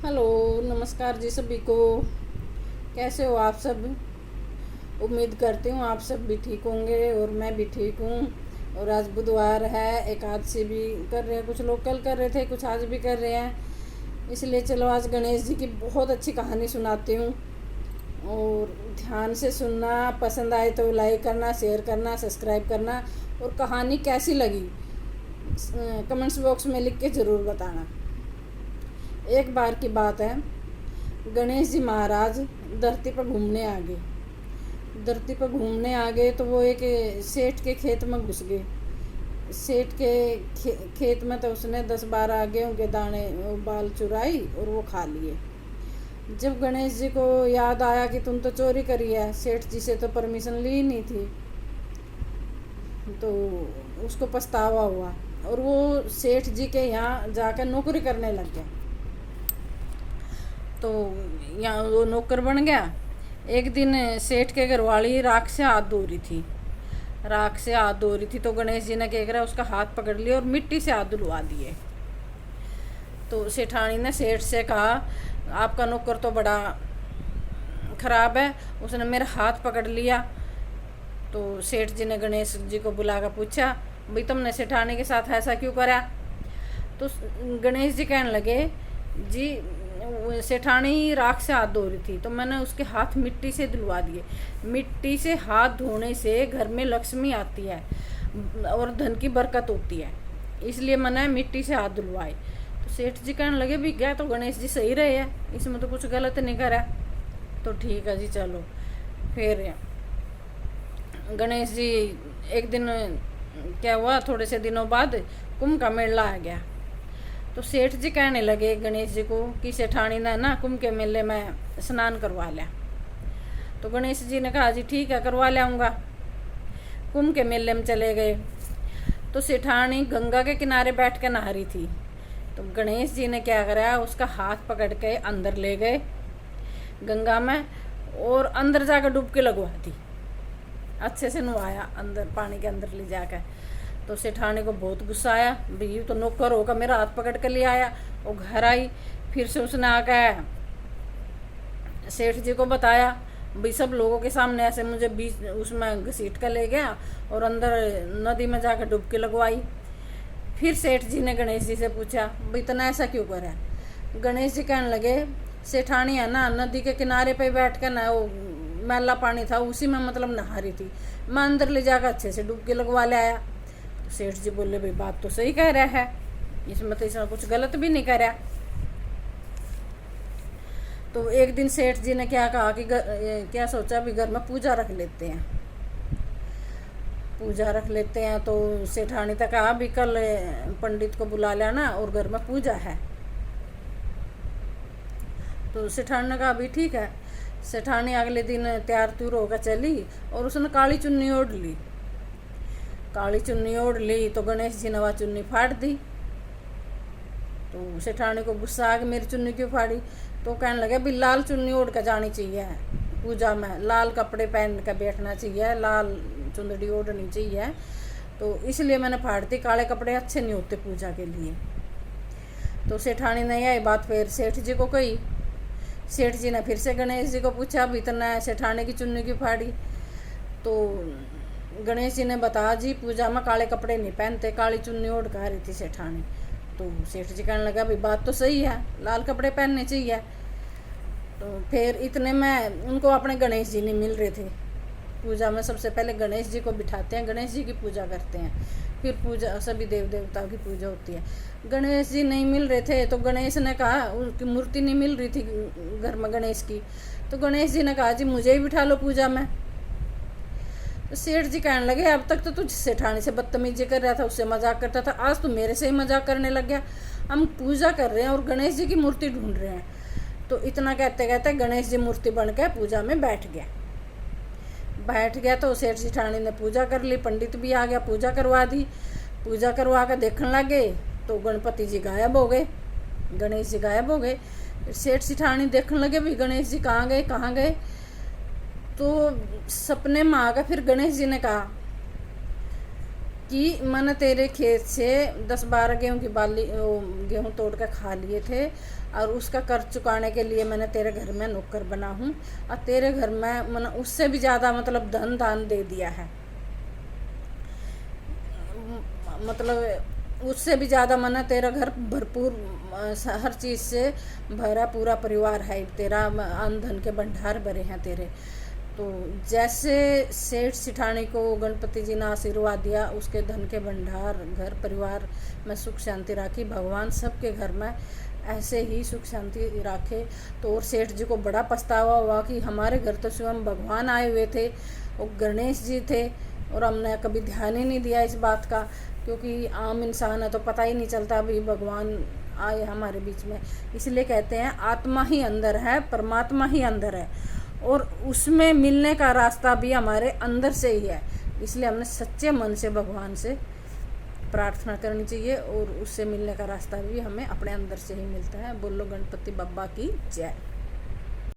Hello, नमस्कार जी सभी को। कैसे हो आप सब? उम्मीद करती हूँ आप सब भी ठीक होंगे और मैं भी ठीक हूँ। और आज बुधवार है, एकादशी भी कर रहे हैं, कुछ लोग कल कर रहे थे, कुछ आज भी कर रहे हैं। इसलिए चलो आज गणेश जी की बहुत अच्छी कहानी सुनाती हूँ और ध्यान से सुनना। पसंद आए तो लाइक करना, शेयर करना, सब्सक्राइब करना। और कहानी कैसी लगी कमेंट्स बॉक्स में लिख के ज़रूर बताना। एक बार की बात है, गणेश जी महाराज धरती पर घूमने आ गए। धरती पर घूमने आ गए तो वो एक सेठ के खेत में घुस गए। सेठ के खेत में तो उसने 10-12 गेहूं के दाने बाल चुराई और वो खा लिए। जब गणेश जी को याद आया कि तुम तो चोरी करी है, सेठ जी से तो परमिशन ली नहीं थी, तो उसको पछतावा हुआ और वो सेठ जी के यहाँ जाकर नौकरी करने लग गया। तो यहाँ वो नौकर बन गया। एक दिन सेठ के घरवाली राख से हाथ धो रही थी। राख से हाथ धो रही थी तो गणेश जी ने क्या करा, उसका हाथ पकड़ लिया और मिट्टी से हाथ धुलवा दिए। तो सेठानी ने सेठ से कहा, आपका नौकर तो बड़ा खराब है, उसने मेरा हाथ पकड़ लिया। तो सेठ जी ने गणेश जी को बुलाकर पूछा, भाई तुमने सेठानी के साथ ऐसा क्यों करा? तो गणेश जी कहने लगे, जी सेठानी राख से हाथ धो रही थी तो मैंने उसके हाथ मिट्टी से धुलवा दिए। मिट्टी से हाथ धोने से घर में लक्ष्मी आती है और धन की बरकत होती है, इसलिए मैंने मिट्टी से हाथ धुलवाए। तो सेठ जी कहने लगे, भी क्या तो गणेश जी सही रहे हैं, इसमें तो कुछ गलत नहीं करा। तो ठीक है जी, चलो। फिर गणेश जी एक दिन क्या हुआ, थोड़े से दिनों बाद कुंभ का मेला आ गया। तो सेठ जी कहने लगे गणेश जी को कि सेठानी ने ना कुंभ के मेले में स्नान करवा लिया। तो गणेश जी ने कहा, जी ठीक है, करवा लाऊंगा। कुंभ के मेले में चले गए तो सेठानी गंगा के किनारे बैठ कर नहा रही थी। तो गणेश जी ने क्या करा, उसका हाथ पकड़ के अंदर ले गए गंगा में और अंदर जाकर डुबकी लगवा दी। अच्छे से नहाया अंदर, पानी के अंदर ले जाकर। तो सेठानी को बहुत गुस्सा आया, भाई तो नौकर होगा, मेरा हाथ पकड़ कर ले आया। वो घर आई, फिर से उसने आकर सेठ जी को बताया, भाई सब लोगों के सामने ऐसे मुझे बीच उसमें घसीट कर ले गया और अंदर नदी में जाकर डुबकी लगवाई। फिर सेठ जी ने गणेश जी से पूछा, भाई इतना ऐसा क्यों करा? गणेश जी कहने लगे, सेठानी है ना नदी के किनारे पे बैठ कर ना, वो मैला पानी था उसी में मतलब नहा रही थी, मैं अंदर ले जाकर अच्छे से डुबकी लगवा ले आया। सेठ जी बोले, भाई बात तो सही कह रहा है, इसमें तो इसमें कुछ गलत भी नहीं करा। तो एक दिन सेठ जी ने क्या कहा कि क्या सोचा, भी घर में पूजा रख लेते हैं। पूजा रख लेते हैं तो सेठानी तक कहा, भी कल पंडित को बुला लेना और घर में पूजा है। तो सेठानी ने कहा, भी ठीक है। सेठानी अगले दिन तैयार त्यूर होकर चली और उसने काली चुन्नी ओढ़ ली। काली चुन्नी ओढ़ ली तो गणेश जी ने वह चुन्नी फाड़ दी। तो सेठानी को गुस्सा आ गया, मेरी चुन्नी क्यों फाड़ी? तो कहने लगे, भी लाल चुन्नी ओढ़ कर जानी चाहिए पूजा में, लाल कपड़े पहन कर बैठना चाहिए, लाल चुंदड़ी ओढ़नी चाहिए, तो इसलिए मैंने फाड़ दी। काले कपड़े अच्छे नहीं होते पूजा के लिए। तो सेठानी ने यही बात फिर सेठ जी को कही। सेठ जी ने फिर से गणेश जी को पूछा, भी इतना सेठानी की चुन्नी क्यों फाड़ी? तो गणेश जी ने बताया, जी पूजा में काले कपड़े नहीं पहनते, काली चुन्नी ओढ़ कर आ रही थी सेठानी। तो सेठ जी कहने लगा, भाई बात तो सही है, लाल कपड़े पहनने चाहिए। तो फिर इतने में उनको अपने गणेश जी नहीं मिल रहे थे। पूजा में सबसे पहले गणेश जी को बिठाते हैं, गणेश जी की पूजा करते हैं, फिर पूजा सभी देव देवताओं की पूजा होती है। गणेश जी नहीं मिल रहे थे तो गणेश ने कहा, उनकी मूर्ति नहीं मिल रही थी घर में गणेश की। तो गणेश जी ने कहा, जी मुझे ही बिठा लो पूजा में। तो सेठ जी कहने लगे, अब तक तो तुझ सेठानी से बदतमीजी कर रहा था, उससे मजाक करता था, आज तो मेरे से ही मजाक करने लग गया। हम पूजा कर रहे हैं और गणेश जी की मूर्ति ढूंढ रहे हैं। तो इतना कहते कहते गणेश जी मूर्ति बन के पूजा में बैठ गया। तो सेठ सेठानी ने पूजा कर ली, पंडित भी आ गया, पूजा करवा दी। पूजा करवा कर देखने लगे तो गणपति जी गायब हो गए, गणेश जी गायब हो गए। सेठ सेठानी देखने लगे, भी गणेश जी कहाँ गए। तो सपने में आ गए। फिर गणेश जी ने कहा, कि मैंने तेरे खेत से 10-12 गेहूं की बाली गेहूं तोड़ कर खा लिए थे, और उसका कर्ज चुकाने के लिए मैंने तेरे घर में नौकर बना हूँ, और तेरे घर में मैंने उससे भी ज़्यादा मतलब धन दान दे दिया है, मतलब उससे भी ज़्यादा मैंने तेरा घर भरपूर हर चीज़ से भरा पूरा परिवार है तेरा, अन्न धन के भंडार भरे हैं तेरे। तो जैसे सेठ सिठानी को गणपति जी ने आशीर्वाद दिया, उसके धन के भंडार घर परिवार में सुख शांति राखी, भगवान सबके घर में ऐसे ही सुख शांति रखे। तो और सेठ जी को बड़ा पछतावा हुआ कि हमारे घर तो स्वयं भगवान आए हुए थे, वो गणेश जी थे, और हमने कभी ध्यान ही नहीं दिया इस बात का, क्योंकि आम इंसान है तो पता ही नहीं चलता अभी भगवान आए हमारे बीच में। इसलिए कहते हैं आत्मा ही अंदर है, परमात्मा ही अंदर है, और उसमें मिलने का रास्ता भी हमारे अंदर से ही है। इसलिए हमने सच्चे मन से भगवान से प्रार्थना करनी चाहिए, और उससे मिलने का रास्ता भी हमें अपने अंदर से ही मिलता है। बोलो गणपति बप्पा की जय।